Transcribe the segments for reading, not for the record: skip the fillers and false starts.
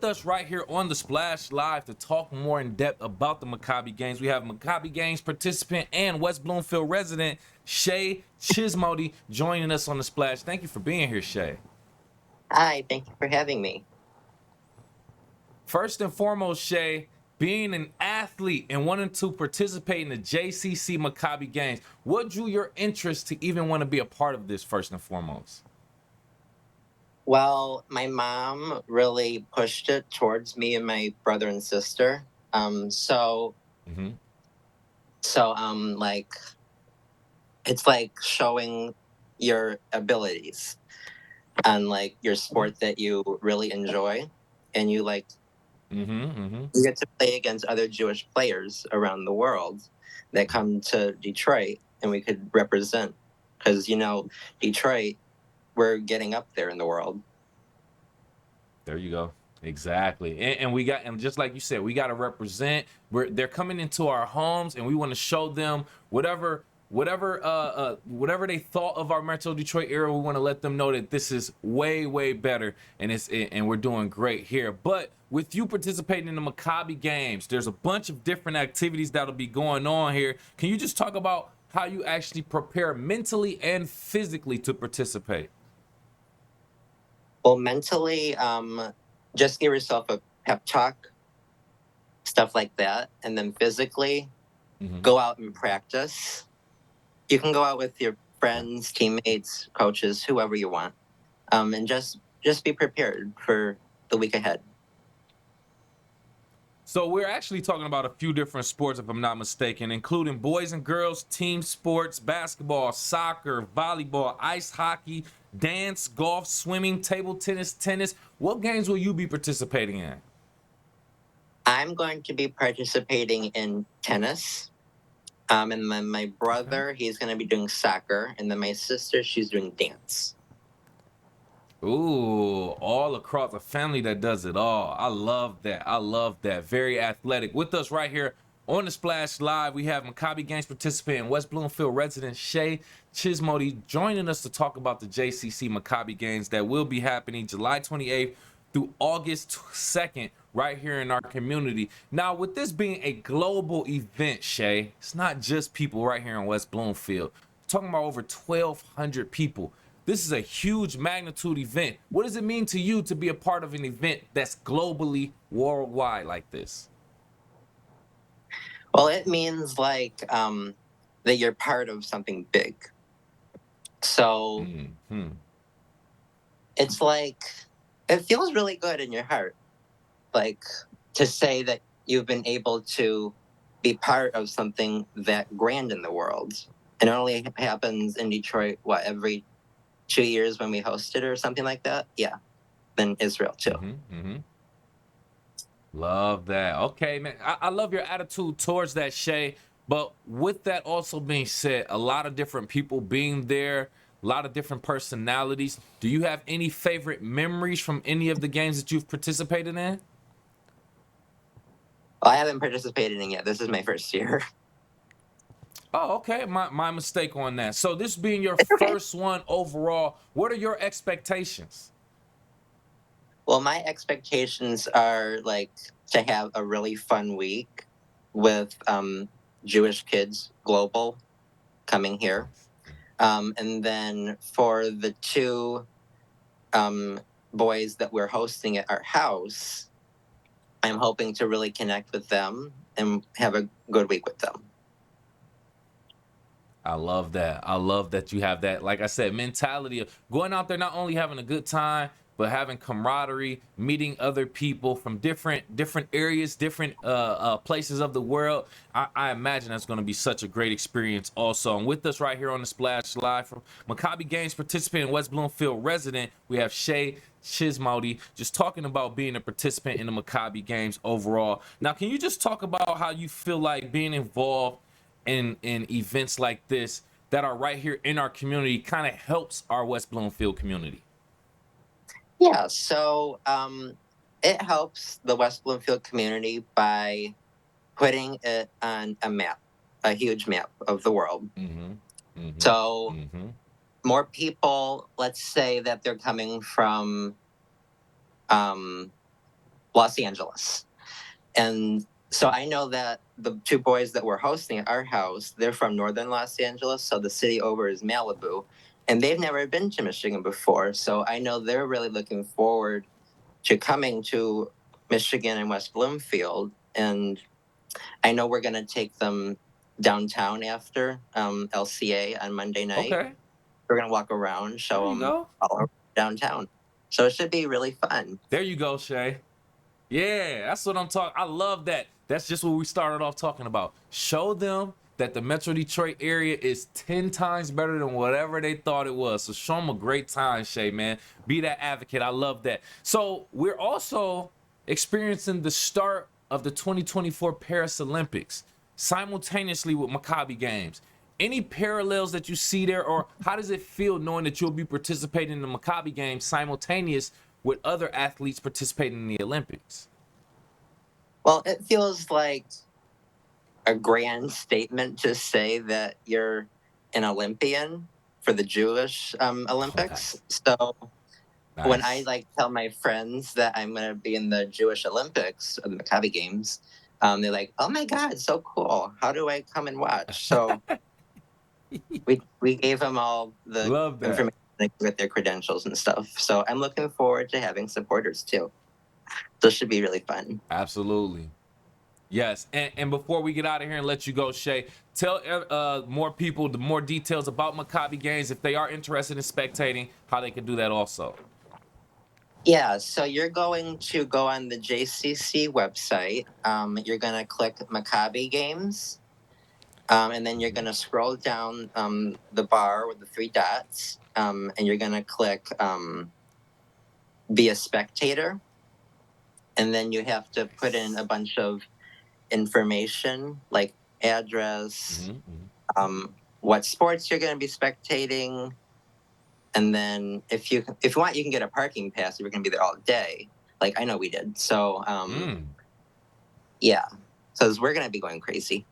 with us right here on the Splash Live to talk more in depth about the Maccabi Games, we have Maccabi Games participant and West Bloomfield resident Shay Chismody joining us on the Splash. Thank you for being here, Shay. Hi, thank you for having me. First and foremost, Shay, being an athlete and wanting to participate in the JCC Maccabi Games, what drew your interest to even want to be a part of this first and foremost? Well, my mom really pushed it towards me and my brother and sister. Um, so Mm-hmm. like it's like showing your abilities and like your sport that you really enjoy, and Mm-hmm. Mm-hmm. you get to play against other Jewish players around the world that come to Detroit, and we could represent because Detroit, we're getting up there in the world. There you go. Exactly. And just like you said, we got to represent. They're coming into our homes and we want to show them whatever they thought of our Metro Detroit era. We want to let them know that this is way better, and we're doing great here. But with you participating in the Maccabi Games, there's a bunch of different activities that'll be going on here. Can you just talk about how you actually prepare mentally and physically to participate? Well, mentally, just give yourself a pep talk, stuff like that. And then physically, Mm-hmm. go out and practice. You can go out with your friends, teammates, coaches, whoever you want. And just be prepared for the week ahead. So we're actually talking about a few different sports, if I'm not mistaken, including boys and girls, team sports, basketball, soccer, volleyball, ice hockey, dance, golf, swimming, table tennis, tennis. What games will you be participating in? I'm going to be participating in tennis. And then my brother, he's going to be doing soccer. And then my sister, she's doing dance. Ooh, all across a family that does it all. I love that. I love that. Very athletic. With us right here on the Splash Live, we have Maccabi Games participant and West Bloomfield resident Shay Chismody joining us to talk about the JCC Maccabi Games that will be happening July 28th through August 2nd right here in our community. Now, with this being a global event, Shay, it's not just people right here in West Bloomfield. We're talking about over 1,200 people. This is a huge magnitude event. What does it mean to you to be a part of an event that's globally worldwide like this? Well, it means that you're part of something big. So Mm-hmm. it's like, it feels really good in your heart, like to say that you've been able to be part of something that grand in the world. And it only happens in Detroit, every 2 years when we host it or something like that? Yeah. Then Israel too. Mm-hmm. Mm-hmm. Love that. Okay, man. I love your attitude towards that, Shay. But with that also being said, a lot of different people being there, a lot of different personalities. Do you have any favorite memories from any of the games that you've participated in? Well, I haven't participated in yet. This is my first year. Oh, okay. My mistake on that. So this being your It's okay. first one overall, what are your expectations? Well, my expectations are to have a really fun week with Jewish kids global coming here. And then for the two boys that we're hosting at our house, I'm hoping to really connect with them and have a good week with them. I love that. I love that you have that, like I said, mentality of going out there, not only having a good time, but having camaraderie, meeting other people from different areas, different places of the world. I imagine that's going to be such a great experience also. And with us right here on the Splash Live from Maccabi Games participant and West Bloomfield resident, we have Shay Chismody just talking about being a participant in the Maccabi Games overall. Now, can you just talk about how you feel like being involved in events like this that are right here in our community kind of helps our West Bloomfield community? Yeah, so it helps the West Bloomfield community by putting it on a map, a huge map of the world. Mm-hmm. Mm-hmm. So Mm-hmm. more people, let's say that they're coming from Los Angeles. And so I know that the two boys that were hosting at our house, they're from northern Los Angeles, so the city over is Malibu, and they've never been to Michigan before. So I know they're really looking forward to coming to Michigan and West Bloomfield. And I know we're going to take them downtown after LCA on Monday night. Okay. We're going to walk around, show There you them go. all around downtown. So it should be really fun. There you go, Shay. Yeah, that's what I'm talking. I love that. That's just what we started off talking about. Show them that the Metro Detroit area is 10 times better than whatever they thought it was. So show them a great time, Shay, man. Be that advocate. I love that. So we're also experiencing the start of the 2024 Paris Olympics simultaneously with Maccabi Games. Any parallels that you see there, or how does it feel knowing that you'll be participating in the Maccabi Games simultaneous with other athletes participating in the Olympics? Well, it feels like a grand statement to say that you're an Olympian for the Jewish Olympics. So Nice. when I like tell my friends that I'm going to be in the Jewish Olympics or the Maccabi Games, they're like, "Oh my God, so cool! How do I come and watch?" So we gave them all the Love that. information with their credentials and stuff. So I'm looking forward to having supporters too. This should be really fun. Absolutely. Yes. And before we get out of here and let you go, Shay, tell more people the more details about Maccabi Games if they are interested in spectating, how they can do that also. Yeah, so you're going to go on the JCC website. You're going to click Maccabi Games. And then you're going to scroll down the bar with the three dots. And you're going to click Be a Spectator. And then you have to put in a bunch of information like address, what sports you're going to be spectating. And then if you want, you can get a parking pass if you're going to be there all day. Like I know we did. So, yeah. So we're going to be going crazy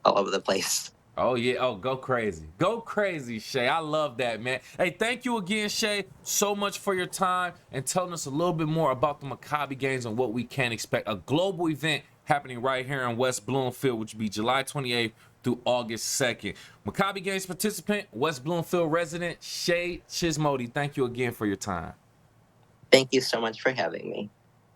all over the place. Oh, yeah. Oh, go crazy. Go crazy, Shay. I love that, man. Hey, thank you again, Shay, so much for your time and telling us a little bit more about the Maccabi Games and what we can expect. A global event happening right here in West Bloomfield, which will be July 28th through August 2nd. Maccabi Games participant, West Bloomfield resident, Shay Chismody. Thank you again for your time. Thank you so much for having me.